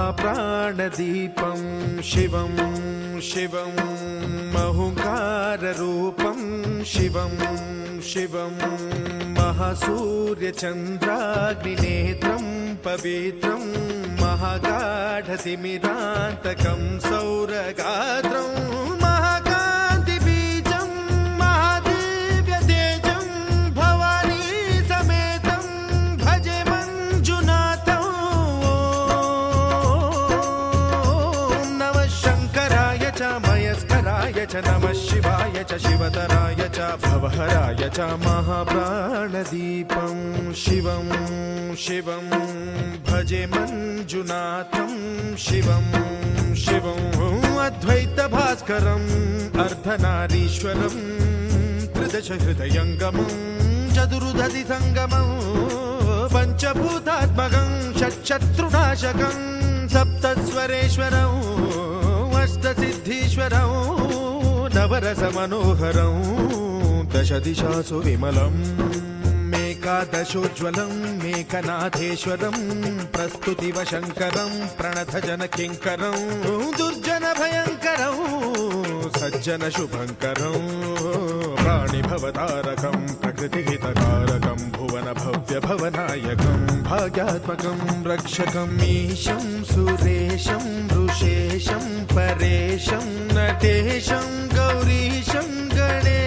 महाप्राणदीपं शिवं शिवं महुङ्काररूपं शिवं शिवं महासूर्यचन्द्राग्निनेत्रं पवित्रं महागाढतिमिरान्तकं सौरगात्रं महाकान्तिबीजं महादिव्यतेजं भवानी समेतं भजे मञ्जुनाथं। ॐ नमः शङ्कराय च मयस्कराय च नमः शिवाय च शिवतराय च भवहराय च महाप्राणदीपं शिवं शिवं भजे मञ्जुनाथं शिवं शिवं अद्वैतभास्करम् अर्धनारीश्वरं त्रिदशहृदयङ्गमं चतुर्दधिसङ्गमं पञ्चभूतात्मकं षट्शत्रुनाशकं सप्तस्वरेश्वरं अष्टसिद्धीश्वरं नवरसमनोहरं दशदिशासु विमलम् एकादशोज्ज्वलं मेघनाथेश्वरं प्रस्तुतिवशङ्करं प्रणतजनकिङ्करं दुर्जनभयङ्करं सज्जनशुभङ्करं प्राणिभवतारकं प्रकृतिहितकारकं भुवनभव्यभवनायकं भाग्यात्मकं रक्षकं ईशं सुरेशं ऋषेशं परेशं नटेशं गौरीशं गणेशं